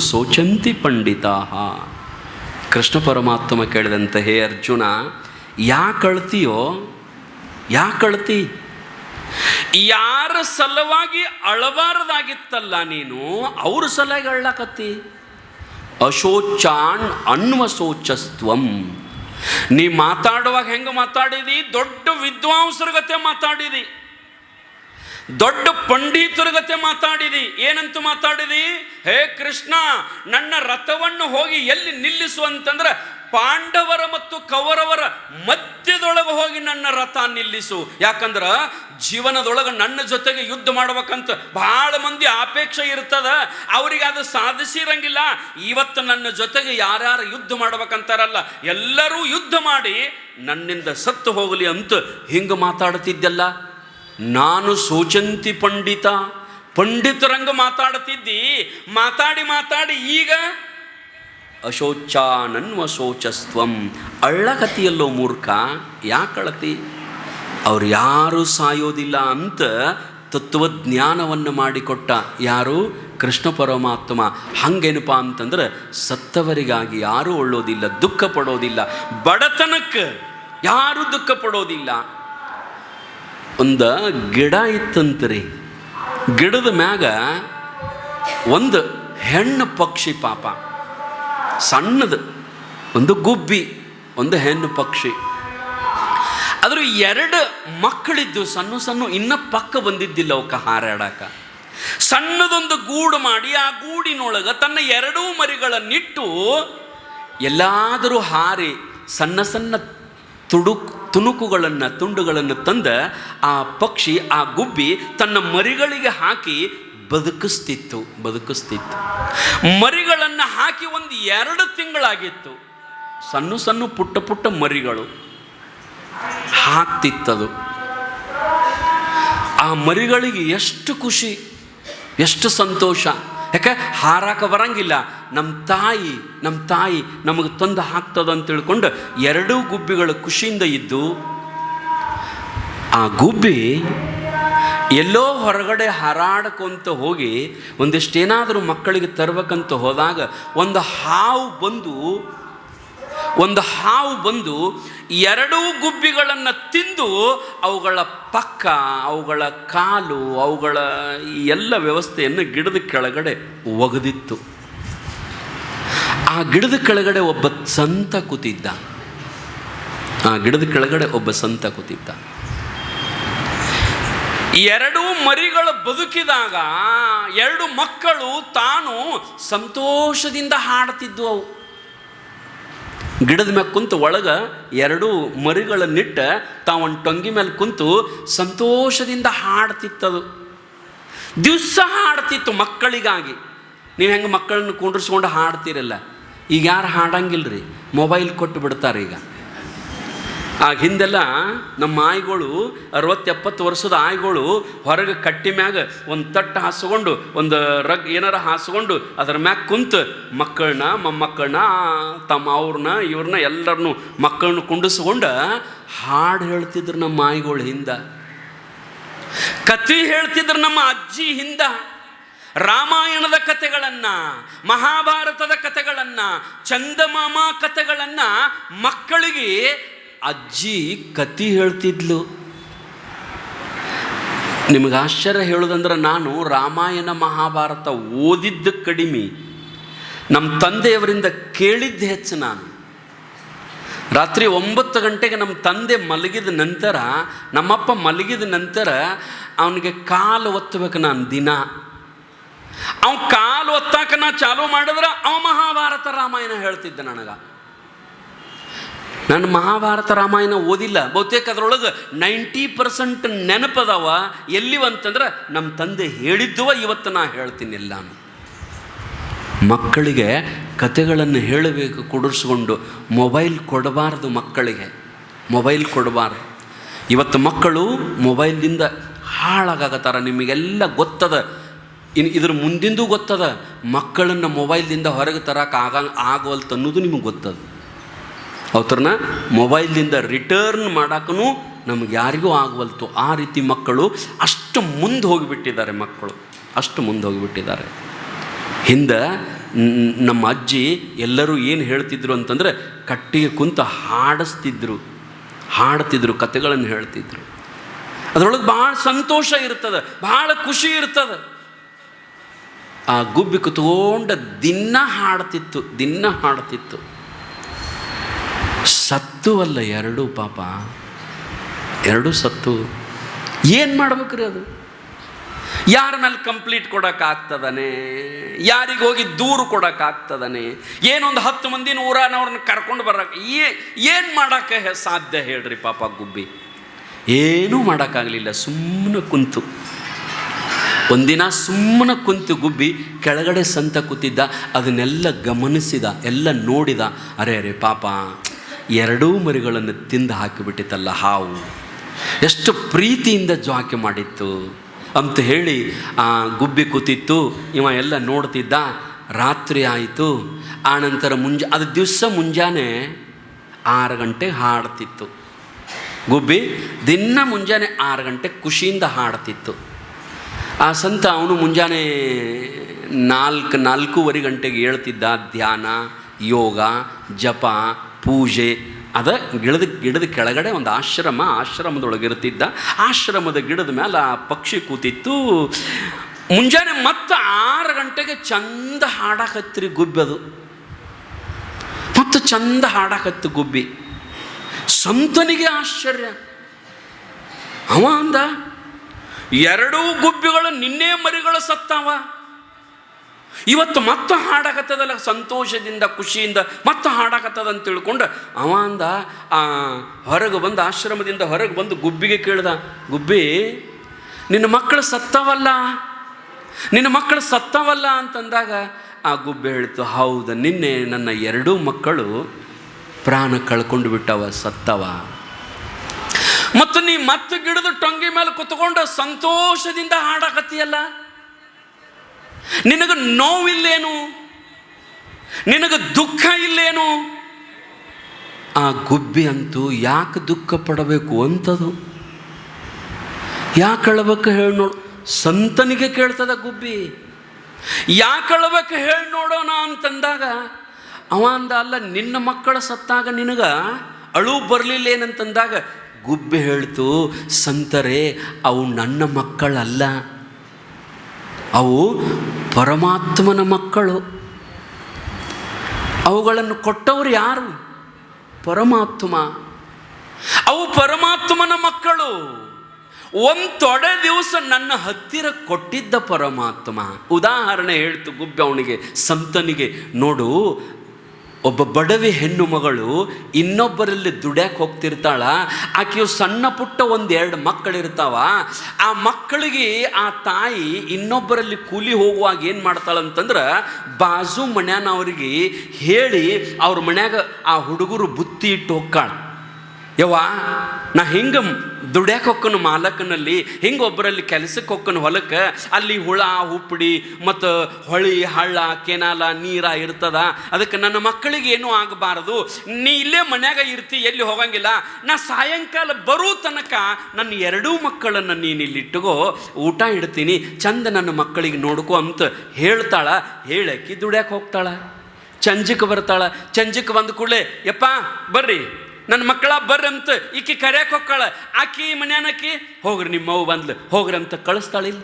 ಶೋಚಂತಿ ಪಂಡಿತಾ. ಕೃಷ್ಣ ಪರಮಾತ್ಮ ಕೇಳಿದಂತೆ, ಹೇ ಅರ್ಜುನ, ಯಾಕೆ ಅಳ್ತೀಯೋ? ಯಾಕೆ ಅಳ್ತಿ? ಯಾರ ಸಲುವಾಗಿ ಅಳಬಾರದಾಗಿತ್ತಲ್ಲ ನೀನು, ಅವ್ರ ಸಲುವಾಗಿ ಅಳ್ಳಕತ್ತಿ. ಅಶೋಚಾನ್ ಅನ್ವಶೋಚಸ್ತ್ವಂ. ನೀ ಮಾತಾಡುವಾಗ ಹೆಂಗೆ ಮಾತಾಡಿದಿ? ದೊಡ್ಡ ವಿದ್ವಾಂಸರ ಗತೆ ಮಾತಾಡಿದಿ, ದೊಡ್ಡ ಪಂಡಿತರ ಗತೆ ಮಾತಾಡಿದಿ. ಏನಂತ ಮಾತಾಡಿದಿ? ಹೇ ಕೃಷ್ಣ, ನನ್ನ ರಥವನ್ನು ಹೋಗಿ ಎಲ್ಲಿ ನಿಲ್ಲಿಸು ಅಂತಂದ್ರೆ ಪಾಂಡವರ ಮತ್ತು ಕೌರವರ ಮಧ್ಯದೊಳಗೆ ಹೋಗಿ ನನ್ನ ರಥ ನಿಲ್ಲಿಸು. ಯಾಕಂದ್ರೆ ಜೀವನದೊಳಗೆ ನನ್ನ ಜೊತೆಗೆ ಯುದ್ಧ ಮಾಡ್ಬೇಕಂತ ಭಾಳ ಮಂದಿ ಅಪೇಕ್ಷೆ ಇರ್ತದ, ಅವರಿಗೆ ಅದು ಸಾಧಿಸಿರಂಗಿಲ್ಲ. ಇವತ್ತು ನನ್ನ ಜೊತೆಗೆ ಯಾರ್ಯಾರು ಯುದ್ಧ ಮಾಡ್ಬೇಕಂತಾರಲ್ಲ, ಎಲ್ಲರೂ ಯುದ್ಧ ಮಾಡಿ ನನ್ನಿಂದ ಸತ್ತು ಹೋಗಲಿ ಅಂತ ಹಿಂಗೆ ಮಾತಾಡ್ತಿದ್ದಲ್ಲ. ನಾನು ಶೋಚಂತಿ ಪಂಡಿತ, ಪಂಡಿತರಂಗ ಮಾತಾಡ್ತಿದ್ದಿ. ಮಾತಾಡಿ ಮಾತಾಡಿ ಈಗ ಅಶೋಚಾನನ್ವಶೋಚಸ್ತ್ವಂ. ಅಳ್ಳಕತಿಯಲ್ಲೋ ಮೂರ್ಖ, ಯಾಕೆ ಅಳತಿ? ಅವ್ರು ಯಾರೂ ಸಾಯೋದಿಲ್ಲ ಅಂತ ತತ್ವಜ್ಞಾನವನ್ನು ಮಾಡಿಕೊಟ್ಟ ಯಾರು? ಕೃಷ್ಣ ಪರಮಾತ್ಮ. ಹಂಗೇನಪ್ಪ ಅಂತಂದ್ರೆ ಸತ್ತವರಿಗಾಗಿ ಯಾರೂ ಒಳ್ಳೋದಿಲ್ಲ, ದುಃಖ ಪಡೋದಿಲ್ಲ. ಬಡತನಕ್ಕೆ ಯಾರೂ ದುಃಖ ಪಡೋದಿಲ್ಲ. ಒಂದು ಗಿಡ ಇತ್ತಂತ್ರಿ, ಗಿಡದ ಮ್ಯಾಗ ಒಂದು ಹೆಣ್ಣು ಪಕ್ಷಿ, ಪಾಪ ಸಣ್ಣದು, ಒಂದು ಗುಬ್ಬಿ, ಒಂದು ಹೆಣ್ಣು ಪಕ್ಷಿ. ಅದ್ರ 2 ಮಕ್ಕಳಿದ್ದು, ಸಣ್ಣ ಸಣ್ಣ, ಇನ್ನೂ ಪಕ್ಕ ಬಂದಿದ್ದಿಲ್ಲ ಅವಕ್ಕೆ ಹಾರಾಡಕ. ಸಣ್ಣದೊಂದು ಗೂಡು ಮಾಡಿ ಆ ಗೂಡಿನೊಳಗೆ ತನ್ನ 2 ಮರಿಗಳನ್ನಿಟ್ಟು ಎಲ್ಲಾದರೂ ಹಾರಿ ಸಣ್ಣ ಸಣ್ಣ ತುಂಡುಗಳನ್ನು ತಂದ ಆ ಪಕ್ಷಿ, ಆ ಗುಬ್ಬಿ ತನ್ನ ಮರಿಗಳಿಗೆ ಹಾಕಿ ಬದುಕಿಸ್ತಿತ್ತು. ಮರಿಗಳನ್ನು ಹಾಕಿ ಒಂದು 2 ತಿಂಗಳಾಗಿತ್ತು. ಸಣ್ಣ ಸಣ್ಣ ಪುಟ್ಟ ಪುಟ್ಟ ಮರಿಗಳು ಹಾಕ್ತಿತ್ತದು. ಆ ಮರಿಗಳಿಗೆ ಎಷ್ಟು ಖುಷಿ, ಎಷ್ಟು ಸಂತೋಷ. ಯಾಕೆ? ಹಾರಾಕ ಬರಂಗಿಲ್ಲ, ನಮ್ಮ ತಾಯಿ ನಮಗೆ ತಂದು ಹಾಕ್ತದ ಅಂತ ತಿಳ್ಕೊಂಡು 2 ಗುಬ್ಬಿಗಳು ಖುಷಿಯಿಂದ ಇದ್ದು, ಆ ಗುಬ್ಬಿ ಎಲ್ಲೋ ಹೊರಗಡೆ ಹಾರಾಡ್ಕೊಂತ ಹೋಗಿ ಒಂದಿಷ್ಟೇನಾದರೂ ಮಕ್ಕಳಿಗೆ ತರಬೇಕಂತ ಹೋದಾಗ ಒಂದು ಹಾವು ಬಂದು 2 ಗುಬ್ಬಿಗಳನ್ನು ತಿಂದು ಅವುಗಳ ಪಕ್ಕ, ಅವುಗಳ ಕಾಲು, ಅವುಗಳ ಎಲ್ಲ ವ್ಯವಸ್ಥೆಯನ್ನು ಗಿಡದ ಕೆಳಗಡೆ ಒಗೆದಿತ್ತು. ಆ ಗಿಡದ ಕೆಳಗಡೆ ಒಬ್ಬ ಸಂತ ಕೂತಿದ್ದ. 2 ಮರಿಗಳು ಬದುಕಿದಾಗ 2 ಮಕ್ಕಳು ತಾನು ಸಂತೋಷದಿಂದ ಹಾಡ್ತಿದ್ವು. ಅವು ಗಿಡದ ಮ್ಯಾಗ ಕುಂತು ಒಳಗೆ 2 ಮರಿಗಳನ್ನಿಟ್ಟ ತಾವೊಂದು ಟೊಂಗಿ ಮೇಲೆ ಕುಂತು ಸಂತೋಷದಿಂದ ಹಾಡ್ತಿತ್ತದು. ದಿವಸ ಹಾಡ್ತಿತ್ತು ಮಕ್ಕಳಿಗಾಗಿ. ನೀವು ಹೆಂಗೆ ಮಕ್ಕಳನ್ನು ಕುಂಡ್ರಿಸ್ಕೊಂಡು ಹಾಡ್ತಿರಲ್ಲ, ಈಗ ಯಾರು ಹಾಡಂಗಿಲ್ಲ ರೀ, ಮೊಬೈಲ್ ಕೊಟ್ಟು ಬಿಡ್ತಾರೆ ಈಗ. ಆಗ ಹಿಂದೆಲ್ಲ ನಮ್ಮ ಆಯ್ಗಳು 60-70 ವರ್ಷದ ಆಯ್ಗಳು ಹೊರಗೆ ಕಟ್ಟಿ ಮ್ಯಾಗ ಒಂದು ತಟ್ಟು ಹಾಸ್ಕೊಂಡು, ಒಂದು ರಗ್ ಏನಾರ ಹಾಸ್ಕೊಂಡು ಅದ್ರ ಮ್ಯಾಗ ಕುಂತು ಮಕ್ಕಳನ್ನ, ಮೊಮ್ಮಕ್ಕಳನ್ನ, ಅವ್ರನ್ನ ಇವ್ರನ್ನ ಎಲ್ಲರನ್ನೂ ಮಕ್ಕಳನ್ನ ಕುಂಡಿಸ್ಕೊಂಡು ಹಾಡು ಹೇಳ್ತಿದ್ರು ನಮ್ಮ ಆಯ್ಗಳು. ಕಥೆ ಹೇಳ್ತಿದ್ರು ನಮ್ಮ ಅಜ್ಜಿ ಹಿಂದ. ರಾಮಾಯಣದ ಕಥೆಗಳನ್ನು, ಮಹಾಭಾರತದ ಕಥೆಗಳನ್ನು, ಚಂದಮಾಮ ಕಥೆಗಳನ್ನು ಮಕ್ಕಳಿಗೆ ಅಜ್ಜಿ ಕಥೆ ಹೇಳ್ತಿದ್ಲು. ನಿಮಗೆ ಆಶ್ಚರ್ಯ ಹೇಳೋದಂದ್ರೆ, ನಾನು ರಾಮಾಯಣ ಮಹಾಭಾರತ ಓದಿದ್ದು ಕಡಿಮೆ, ನಮ್ಮ ತಂದೆಯವರಿಂದ ಕೇಳಿದ್ದು ಹೆಚ್ಚು. ನಾನು ರಾತ್ರಿ 9 ಗಂಟೆಗೆ ನಮ್ಮ ತಂದೆ ಮಲಗಿದ ನಂತರ, ನಮ್ಮಪ್ಪ ಮಲಗಿದ ನಂತರ ಅವನಿಗೆ ಕಾಲು ಒತ್ತಬೇಕು ನಾನು ದಿನ. ಅವನು ಕಾಲು ಒತ್ತಾಕ ನಾ ಚಾಲೂ ಮಾಡಿದ್ರೆ ಅವ ಮಹಾಭಾರತ ರಾಮಾಯಣ ಹೇಳ್ತಿದ್ದ ನನಗೆ. ನಾನು ಮಹಾಭಾರತ ರಾಮಾಯಣ ಓದಿಲ್ಲ, ಬಹುತೇಕ ಅದರೊಳಗೆ 90% ನೆನಪದವ. ಎಲ್ಲಿವಂತಂದ್ರೆ ನಮ್ಮ ತಂದೆ ಹೇಳಿದ್ದುವ ಇವತ್ತು ನಾ ಹೇಳ್ತೀನಿ ಎಲ್ಲಾನು. ಮಕ್ಕಳಿಗೆ ಕತೆಗಳನ್ನು ಹೇಳಬೇಕು ಕುಡಿಸ್ಕೊಂಡು. ಮೊಬೈಲ್ ಕೊಡಬಾರ್ದು ಮಕ್ಕಳಿಗೆ, ಮೊಬೈಲ್ ಕೊಡಬಾರ್ದು. ಇವತ್ತು ಮಕ್ಕಳು ಮೊಬೈಲ್ದಿಂದ ಹಾಳಾಗತ್ತಾರ. ನಿಮಗೆಲ್ಲ ಗೊತ್ತದ, ಇದ್ರ ಮುಂದಿಂದು ಗೊತ್ತದ. ಮಕ್ಕಳನ್ನು ಮೊಬೈಲ್ದಿಂದ ಹೊರಗೆ ತರಕ್ಕೆ ಆಗವಲ್ತು ಅನ್ನೋದು ನಿಮಗೆ ಗೊತ್ತದ. ಅವ್ರನ್ನ ಮೊಬೈಲ್ದಿಂದ ರಿಟರ್ನ್ ಮಾಡೋಕ್ಕೂ ನಮಗೆ ಯಾರಿಗೂ ಆಗವಲ್ತು. ಆ ರೀತಿ ಮಕ್ಕಳು ಅಷ್ಟು ಮುಂದೆ ಹೋಗಿಬಿಟ್ಟಿದ್ದಾರೆ. ಹಿಂದೆ ನಮ್ಮ ಅಜ್ಜಿ ಎಲ್ಲರೂ ಏನು ಹೇಳ್ತಿದ್ರು ಅಂತಂದರೆ ಕಟ್ಟಿಗೆ ಕುಂತು ಹಾಡ್ತಿದ್ರು, ಕತೆಗಳನ್ನು ಹೇಳ್ತಿದ್ರು. ಅದರೊಳಗೆ ಭಾಳ ಸಂತೋಷ ಇರ್ತದೆ, ಭಾಳ ಖುಷಿ ಇರ್ತದೆ. ಆ ಗುಬ್ಬಿ ಕುತ್ಕೊಂಡ ದಿನ ಹಾಡ್ತಿತ್ತು. ಸತ್ತು ಅಲ್ಲ ಎರಡೂ, ಪಾಪ ಎರಡೂ ಸತ್ತು. ಏನು ಮಾಡ್ಬೇಕ್ರಿ ಅದು? ಯಾರ ಮೇಲೆ ಕಂಪ್ಲೀಟ್ ಕೊಡೋಕ್ಕಾಗ್ತದಾನೆ? ಯಾರಿಗೆ ಹೋಗಿ ದೂರು ಕೊಡೋಕ್ಕಾಗ್ತದಾನೆ? ಏನೊಂದು 10 ಮಂದಿ ಊರನವ್ರನ್ನ ಕರ್ಕೊಂಡು ಬರೋಕೆ ಏನು ಮಾಡೋಕ್ಕೆ ಸಾಧ್ಯ ಹೇಳ್ರಿ? ಪಾಪ ಗುಬ್ಬಿ ಏನೂ ಮಾಡೋಕ್ಕಾಗಲಿಲ್ಲ, ಸುಮ್ಮನೆ ಕುಂತು. ಒಂದಿನ ಸುಮ್ಮನೆ ಕುಂತು ಗುಬ್ಬಿ ಕೆಳಗಡೆ ಸಂತ ಕೂತಿದ್ದ, ಅದನ್ನೆಲ್ಲ ಗಮನಿಸಿದ, ಎಲ್ಲ ನೋಡಿದ. ಅರೆ ಪಾಪ ಎರಡೂ ಮರಿಗಳನ್ನು ತಿಂದು ಹಾಕಿಬಿಟ್ಟಿತ್ತಲ್ಲ ಹಾವು, ಎಷ್ಟು ಪ್ರೀತಿಯಿಂದ ಜ್ವಾಕೆ ಮಾಡಿತ್ತು ಅಂತ ಹೇಳಿ ಆ ಗುಬ್ಬಿ ಕೂತಿತ್ತು. ಇವ ಎಲ್ಲ ನೋಡ್ತಿದ್ದ. ರಾತ್ರಿ ಆಯಿತು. ಆನಂತರ ಅದು ದಿವಸ ಮುಂಜಾನೆ 6 ಗಂಟೆಗೆ ಹಾಡ್ತಿತ್ತು ಗುಬ್ಬಿ. ದಿನ ಮುಂಜಾನೆ 6 ಗಂಟೆ ಖುಷಿಯಿಂದ ಹಾಡ್ತಿತ್ತು. ಆ ಸಂತ ಅವನು ಮುಂಜಾನೆ 4-4:15 ಗಂಟೆಗೆ ಹೇಳ್ತಿದ್ದ. ಧ್ಯಾನ, ಯೋಗ, ಜಪ, ಪೂಜೆ. ಅದ ಗಿಡದ ಕೆಳಗಡೆ ಒಂದು ಆಶ್ರಮದೊಳಗಿರ್ತಿದ್ದ. ಆಶ್ರಮದ ಗಿಡದ ಮೇಲೆ ಆ ಪಕ್ಷಿ ಕೂತಿತ್ತು. ಮುಂಜಾನೆ ಮತ್ತೆ 6 ಗಂಟೆಗೆ ಚಂದ ಹಾಡಕತ್ರಿ ಗುಬ್ಬಿ. ಅದು ಮತ್ತು ಚಂದ ಹಾಡಕತ್ತು ಗುಬ್ಬಿ. ಸಂತನಿಗೆ ಆಶ್ಚರ್ಯ. ಅವ ಅಂದ, ಎರಡೂ ಗುಬ್ಬಿಗಳು ನಿನ್ನೆ ಮರಿಗಳು ಸತ್ತಾವ, ಇವತ್ತು ಮತ್ತೆ ಹಾಡಕತ್ತದಲ್ಲ, ಸಂತೋಷದಿಂದ ಖುಷಿಯಿಂದ ಮತ್ತೆ ಹಾಡಕತ್ತದ ಅಂತ ತಿಳ್ಕೊಂಡು ಅವ ಅಂದ. ಹೊರಗೆ ಬಂದು, ಆಶ್ರಮದಿಂದ ಹೊರಗೆ ಬಂದು ಗುಬ್ಬಿಗೆ ಕೇಳ್ದ, ಗುಬ್ಬಿ ನಿನ್ನ ಮಕ್ಕಳು ಸತ್ತವಲ್ಲ ಅಂತಂದಾಗ ಆ ಗುಬ್ಬಿ ಹೇಳ್ತು, ಹೌದು, ನಿನ್ನೆ ನನ್ನ 2 ಮಕ್ಕಳು ಪ್ರಾಣ ಕಳ್ಕೊಂಡು ಬಿಟ್ಟವ, ಸತ್ತವ. ಮತ್ತು ನೀ ಮತ್ತೆ ಗಿಡದ ಟೊಂಗಿ ಮೇಲೆ ಕುತ್ಕೊಂಡು ಸಂತೋಷದಿಂದ ಹಾಡಕತ್ತೀಯಲ್ಲ, ನಿನಗೆ ನೋವಿಲ್ಲೇನು? ನಿನಗೆ ದುಃಖ ಇಲ್ಲೇನು? ಆ ಗುಬ್ಬಿ ಅಂತೂ ಯಾಕೆ ದುಃಖ ಪಡಬೇಕು ಅಂತದು, ಯಾಕೆ ಅಳಬೇಕು ಹೇಳಿ ನೋಡು. ಸಂತನಿಗೆ ಕೇಳ್ತದ ಗುಬ್ಬಿ, ಯಾಕೆ ಅಳಬೇಕು ಹೇಳಿ ನೋಡೋಣ ಅಂತಂದಾಗ ಅವ ಅಂದ, ಅಲ್ಲ ನಿನ್ನ ಮಕ್ಕಳ ಸತ್ತಾಗ ನಿನಗೆ ಅಳು ಬರಲಿಲ್ಲ ಏನಂತಂದಾಗ ಗುಬ್ಬಿ ಹೇಳ್ತು, ಸಂತರೇ ಅವು ನನ್ನ ಮಕ್ಕಳಲ್ಲ, ಅವು ಪರಮಾತ್ಮನ ಮಕ್ಕಳು. ಅವುಗಳನ್ನು ಕೊಟ್ಟವರು ಯಾರು? ಪರಮಾತ್ಮ. ಅವು ಪರಮಾತ್ಮನ ಮಕ್ಕಳು. ಒಂದು ತೊಡೆ ದಿವಸ ನನ್ನ ಹತ್ತಿರ ಕೊಟ್ಟಿದ್ದ ಪರಮಾತ್ಮ. ಉದಾಹರಣೆ ಹೇಳ್ತು ಗುಬ್ಬಿ ಅವನಿಗೆ, ಸಂತನಿಗೆ. ನೋಡು, ಒಬ್ಬ ಬಡವಿ ಹೆಣ್ಣು ಮಗಳು ಇನ್ನೊಬ್ಬರಲ್ಲಿ ದುಡ್ಯಾಕೆ ಹೋಗ್ತಿರ್ತಾಳ. ಆಕೆಯು ಸಣ್ಣ ಪುಟ್ಟ 1-2 ಮಕ್ಕಳಿರ್ತಾವ. ಆ ಮಕ್ಕಳಿಗೆ ಆ ತಾಯಿ ಇನ್ನೊಬ್ಬರಲ್ಲಿ ಕೂಲಿ ಹೋಗುವಾಗ ಏನು ಮಾಡ್ತಾಳಂತಂದ್ರೆ, ಬಾಜು ಮನ್ಯಾನ ಅವ್ರಿಗೆ ಹೇಳಿ ಅವ್ರ ಮನ್ಯಾಗ ಆ ಹುಡುಗರು ಬುತ್ತಿ ಇಟ್ಟು ಹೋಗ್ಕಾಳ. ಯವ್ವ, ನಾ ಹಿಂಗೆ ದುಡ್ಯಾಕೆ ಹೊಕ್ಕನು ಮಾಲಕನಲ್ಲಿ, ಹಿಂಗೆ ಒಬ್ಬರಲ್ಲಿ ಕೆಲಸಕ್ಕೆ ಹೊಕ್ಕನು ಹೊಲಕ್ಕೆ, ಅಲ್ಲಿ ಹುಳ ಹುಪ್ಪಡಿ ಮತ್ತು ಹೊಳಿ ಹಳ್ಳ ಕೆನಾಲ ನೀರ ಇರ್ತದ, ಅದಕ್ಕೆ ನನ್ನ ಮಕ್ಕಳಿಗೆ ಏನೂ ಆಗಬಾರದು, ನೀ ಇಲ್ಲೇ ಮನ್ಯಾಗ ಇರ್ತಿ, ಎಲ್ಲಿ ಹೋಗಂಗಿಲ್ಲ, ನಾ ಸಾಯಂಕಾಲ ಬರೋ ತನಕ ನನ್ನ 2 ಮಕ್ಕಳನ್ನು ನೀನು ಇಲ್ಲಿ ಇಟ್ಟುಕೋ, ಊಟ ಇಡ್ತೀನಿ, ಚಂದ ನನ್ನ ಮಕ್ಕಳಿಗೆ ನೋಡ್ಕೊ ಅಂತ ಹೇಳ್ತಾಳ. ಹೇಳಕ್ಕಿ ದುಡ್ಯಾಕೆ ಹೋಗ್ತಾಳ. ಸಂಜೆಗೆ ಬರ್ತಾಳ. ಸಂಜೆಗೆ ಬಂದ ಕೂಡಲೇ, ಯಪ್ಪ ಬರ್ರಿ ನನ್ನ ಮಕ್ಕಳ ಬರ್ರಿ ಅಂತ ಈಕಿ ಕರ್ಯಾಕೆ ಹೊಕ್ಕಾಳ. ಆಕಿ ಮನ್ಯಾನಕಿ ಹೋಗ್ರಿ ನಿಮ್ಮ ಅವ್ವ ಬಂದ್ಲು ಹೋಗ್ರಿ ಅಂತ ಕಳಿಸ್ತಾಳಿಲ್ಲ.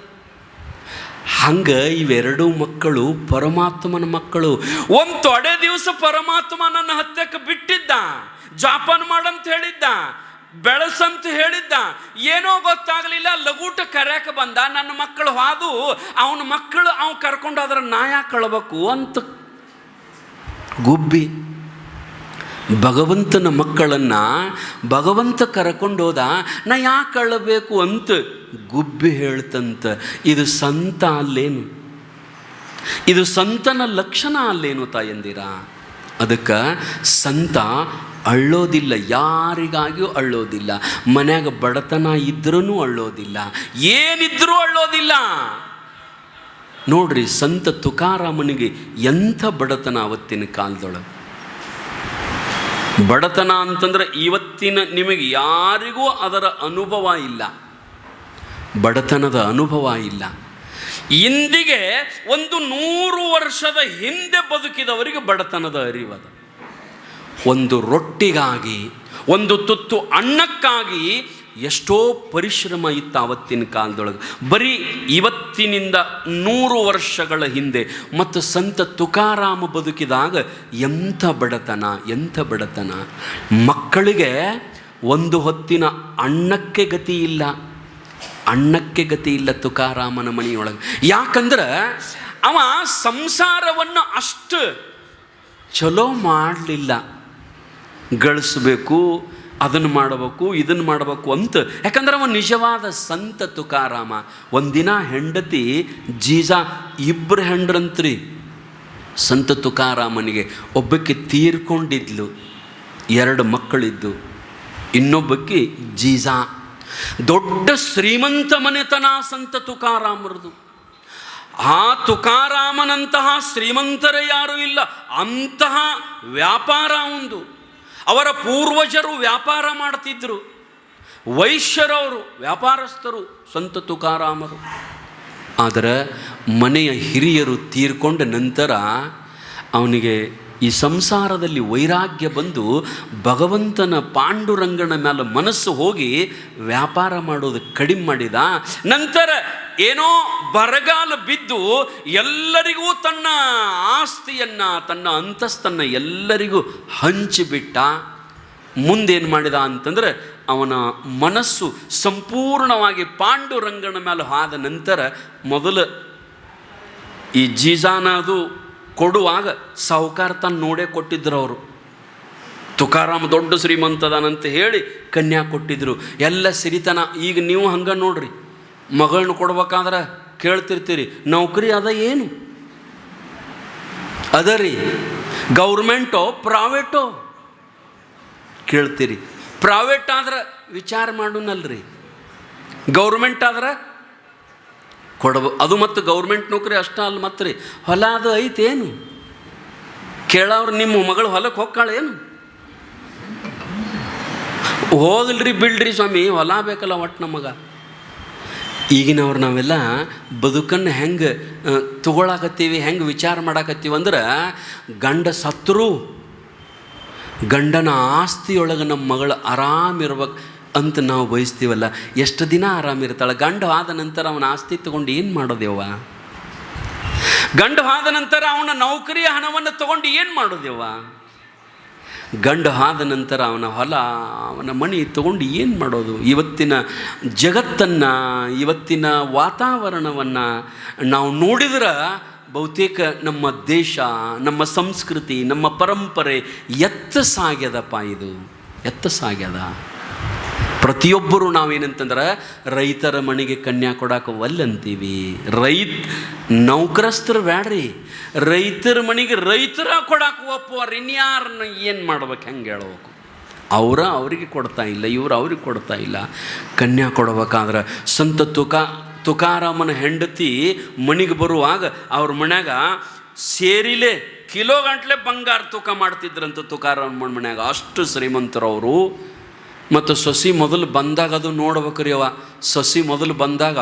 ಹಂಗೆ ಇವೆರಡೂ ಮಕ್ಕಳು ಪರಮಾತ್ಮನ ಮಕ್ಕಳು. ಒಂದು ತೊಡೆ ದಿವಸ ಪರಮಾತ್ಮ ನನ್ನ ಹತ್ತಕ್ಕೆ ಬಿಟ್ಟಿದ್ದ, ಜಾಪಾನ್ ಮಾಡಂತ ಹೇಳಿದ್ದ, ಬೆಳೆಸಂತ ಹೇಳಿದ್ದ. ಏನೋ ಗೊತ್ತಾಗಲಿಲ್ಲ, ಲಗೂಟ ಕರ್ಯಾಕ ಬಂದ. ನನ್ನ ಮಕ್ಕಳು ಹಾದು ಅವನ ಮಕ್ಕಳು ಅವ್ನು ಕರ್ಕೊಂಡು ಅದರ ನಾಯ ಕಳ್ಬೇಕು ಅಂತ ಗುಬ್ಬಿ. ಭಗವಂತನ ಮಕ್ಕಳನ್ನು ಭಗವಂತ ಕರ್ಕೊಂಡೋದ, ನಾ ಯಾಕೆ ಅಳಬೇಕು ಅಂತ ಗುಬ್ಬಿ ಹೇಳ್ತಂತ. ಇದು ಸಂತ ಅಲ್ಲೇನು? ಇದು ಸಂತನ ಲಕ್ಷಣ ಅಲ್ಲೇನು ತಾಯಂದಿರ? ಅದಕ್ಕೆ ಸಂತ ಅಳ್ಳೋದಿಲ್ಲ, ಯಾರಿಗಾಗಿಯೂ ಅಳ್ಳೋದಿಲ್ಲ. ಮನ್ಯಾಗ ಬಡತನ ಇದ್ರೂ ಅಳ್ಳೋದಿಲ್ಲ, ಏನಿದ್ರೂ ಅಳ್ಳೋದಿಲ್ಲ. ನೋಡ್ರಿ, ಸಂತ ತುಕಾರಾಮನಿಗೆ ಎಂಥ ಬಡತನ ಅವತ್ತಿನ ಕಾಲದೊಳಗೆ. ಬಡತನ ಅಂತಂದ್ರೆ ಇವತ್ತಿನ ನಿಮಗೆ ಯಾರಿಗೂ ಅದರ ಅನುಭವ ಇಲ್ಲ, ಬಡತನದ ಅನುಭವ ಇಲ್ಲ. ಇಂದಿಗೆ ಒಂದು 100 ವರ್ಷದ ಹಿಂದೆ ಬದುಕಿದವರಿಗೆ ಬಡತನದ ಅರಿವದ. ಒಂದು ರೊಟ್ಟಿಗಾಗಿ, ಒಂದು ತುತ್ತು ಅನ್ನಕ್ಕಾಗಿ ಎಷ್ಟೋ ಪರಿಶ್ರಮ ಇತ್ತು ಆವತ್ತಿನ ಕಾಲದೊಳಗೆ. ಬರೀ ಇವತ್ತಿನಿಂದ 100 ವರ್ಷಗಳ ಹಿಂದೆ ಮತ್ತು ಸಂತ ತುಕಾರಾಮ ಬದುಕಿದಾಗ ಎಂಥ ಬಡತನ, ಎಂಥ ಬಡತನ. ಮಕ್ಕಳಿಗೆ ಒಂದು ಹೊತ್ತಿನ ಅನ್ನಕ್ಕೆ ಗತಿ ಇಲ್ಲ, ಅನ್ನಕ್ಕೆ ಗತಿ ಇಲ್ಲ ತುಕಾರಾಮನ ಮನೆಯೊಳಗೆ. ಯಾಕಂದ್ರೆ ಅವ ಸಂಸಾರವನ್ನು ಅಷ್ಟು ಚಲೋ ಮಾಡಲಿಲ್ಲ. ಗಳಿಸ್ಬೇಕು, ಅದನ್ನು ಮಾಡಬೇಕು, ಇದನ್ನು ಮಾಡಬೇಕು ಅಂತ. ಯಾಕಂದ್ರೆ ಅವ ನಿಜವಾದ ಸಂತ ತುಕಾರಾಮ. ಒಂದಿನ ಹೆಂಡತಿ ಜೀಜಾ, 2 ಹೆಂಡ್ರಂತ್ರಿ ಸಂತ ತುಕಾರಾಮನಿಗೆ. ಒಬ್ಬಕ್ಕೆ ತೀರ್ಕೊಂಡಿದ್ಲು, 2 ಮಕ್ಕಳಿದ್ದು. ಇನ್ನೊಬ್ಬಕ್ಕೆ ಜೀಜಾ. ದೊಡ್ಡ ಶ್ರೀಮಂತ ಮನೆತನ ಸಂತ ತುಕಾರಾಮರದು. ಆ ತುಕಾರಾಮನಂತಹ ಶ್ರೀಮಂತರೇ ಯಾರೂ ಇಲ್ಲ. ಅಂತಹ ವ್ಯಾಪಾರ ಒಂದು. ಅವರ ಪೂರ್ವಜರು ವ್ಯಾಪಾರ ಮಾಡ್ತಿದ್ರು, ವೈಶ್ಯರವರು, ವ್ಯಾಪಾರಸ್ಥರು ಸಂತ ತುಕಾರಾಮರು. ಆದರೆ ಮನೆಯ ಹಿರಿಯರು ತೀರ್ಕೊಂಡ ನಂತರ ಅವನಿಗೆ ಈ ಸಂಸಾರದಲ್ಲಿ ವೈರಾಗ್ಯ ಬಂದು ಭಗವಂತನ ಪಾಂಡುರಂಗನ ಮೇಲೆ ಮನಸ್ಸು ಹೋಗಿ ವ್ಯಾಪಾರ ಮಾಡೋದು ಕಡಿಮೆ ಮಾಡಿದ. ನಂತರ ಏನೋ ಬರಗಾಲ ಬಿದ್ದು ಎಲ್ಲರಿಗೂ ತನ್ನ ಆಸ್ತಿಯನ್ನು, ತನ್ನ ಅಂತಸ್ತನ್ನು ಎಲ್ಲರಿಗೂ ಹಂಚಿಬಿಟ್ಟ. ಮುಂದೇನು ಮಾಡಿದ ಅಂತಂದರೆ ಅವನ ಮನಸ್ಸು ಸಂಪೂರ್ಣವಾಗಿ ಪಾಂಡುರಂಗನ ಮೇಲೆ ಆದ ನಂತರ ಮೊದಲು ಈ ಜೀಜಾನ ಅದು ಕೊಡುವಾಗ ಸಾಹುಕಾರ ತನ್ನ ನೋಡೇ ಕೊಟ್ಟಿದ್ರು. ಅವರು ತುಕಾರಾಮ ದೊಡ್ಡ ಶ್ರೀಮಂತದಾನಂತ ಹೇಳಿ ಕನ್ಯಾ ಕೊಟ್ಟಿದ್ರು. ಎಲ್ಲ ಸಿರಿತನ. ಈಗ ನೀವು ಹಂಗೆ ನೋಡ್ರಿ, ಮಗಳನ್ನ ಕೊಡ್ಬೇಕಾದ್ರೆ ಕೇಳ್ತಿರ್ತೀರಿ, ನೌಕರಿ ಅದ ಏನು ಅದ ರೀ, ಗೌರ್ಮೆಂಟೋ ಪ್ರೈವೇಟೋ ಕೇಳ್ತೀರಿ. ಪ್ರೈವೇಟ್ ಆದ್ರೆ ವಿಚಾರ ಮಾಡೋನಲ್ರಿ, ಗೌರ್ಮೆಂಟ್ ಆದ್ರೆ ಅದು ಮತ್ತು ಗೌರ್ಮೆಂಟ್ ನೌಕರಿ ಅಷ್ಟ ಅಲ್ಲ. ಮತ್ತು ರೀ ಹೊಲ ಅದು ಐತೇನು ಕೇಳವ್ರು, ನಿಮ್ಮ ಮಗಳು ಹೊಲಕ್ಕೆ ಹೋಗ್ಕಾಳೇನು? ಹೋಗಲ್ರಿ, ಬಿಡ್ರಿ ಸ್ವಾಮಿ, ಹೊಲ ಬೇಕಲ್ಲ ಒಟ್ಟು ನಮಗೆ. ಈಗಿನವ್ರು ನಾವೆಲ್ಲ ಬದುಕನ್ನು ಹೆಂಗೆ ತಗೊಳಕತ್ತೀವಿ, ಹೆಂಗೆ ವಿಚಾರ ಮಾಡಾಕತ್ತೀವಿ ಅಂದ್ರೆ, ಗಂಡ ಸತ್ರು ಗಂಡನ ಆಸ್ತಿಯೊಳಗೆ ನಮ್ಮ ಮಗಳು ಆರಾಮಿರ್ಬೇಕು ಅಂತ ನಾವು ಬಯಸ್ತೀವಲ್ಲ. ಎಷ್ಟು ದಿನ ಆರಾಮಿರ್ತಾಳೆ? ಗಂಡು ಆದ ನಂತರ ಅವನ ಆಸ್ತಿ ತಗೊಂಡು ಏನು ಮಾಡೋದೇವ? ಗಂಡು ಆದ ನಂತರ ಅವನ ನೌಕರಿಯ ಹಣವನ್ನು ತಗೊಂಡು ಏನು ಮಾಡೋದೇವ? ಗಂಡು ಆದ ನಂತರ ಅವನ ಹೊಲ, ಅವನ ಮನೆ ತಗೊಂಡು ಏನು ಮಾಡೋದು? ಇವತ್ತಿನ ಜಗತ್ತನ್ನು, ಇವತ್ತಿನ ವಾತಾವರಣವನ್ನು ನಾವು ನೋಡಿದ್ರೆ ಬಹುತೇಕ ನಮ್ಮ ದೇಶ, ನಮ್ಮ ಸಂಸ್ಕೃತಿ, ನಮ್ಮ ಪರಂಪರೆ ಎತ್ತ ಸಾಗ್ಯದಪ್ಪ. ಇದು ಎತ್ತ ಸಾಗ್ಯದ. ಪ್ರತಿಯೊಬ್ಬರು ನಾವೇನಂತಂದ್ರೆ ರೈತರ ಮನೆಗೆ ಕನ್ಯಾ ಕೊಡಕ್ಕೆ ಒಲ್ಲಂತೀವಿ. ನೌಕರಸ್ಥರು ಬ್ಯಾಡ್ರಿ, ರೈತರ ಮನೆಗೆ ರೈತರ ಕೊಡಕ್ಕೆ ಒಪ್ಪುವರಿ. ಇನ್ಯಾರನ್ನ ಏನು ಮಾಡ್ಬೇಕು, ಹೆಂಗೆ ಹೇಳ್ಬೇಕು? ಅವ್ರಿಗೆ ಕೊಡ್ತಾ ಇಲ್ಲ, ಇವ್ರು ಅವ್ರಿಗೆ ಕೊಡ್ತಾ ಇಲ್ಲ. ಕನ್ಯಾ ಕೊಡ್ಬೇಕಾದ್ರೆ ಸಂತ ತುಕಾರಾಮನ ಹೆಂಡತಿ ಮನೆಗೆ ಬರುವಾಗ ಅವ್ರ ಮನ್ಯಾಗ ಸೇರಿಲೆ ಕಿಲೋ ಗಂಟ್ಲೆ ಬಂಗಾರ ತೂಕ ಮಾಡ್ತಿದ್ರಂತ ತುಕಾರಾಮನ ಮನ್ಯಾಗ. ಅಷ್ಟು ಶ್ರೀಮಂತರವರು. ಮತ್ತು ಸೊಸಿ ಮೊದಲು ಬಂದಾಗ ಅದು ನೋಡ್ಬೇಕ್ರಿ. ಸೊಸಿ ಮೊದಲು ಬಂದಾಗ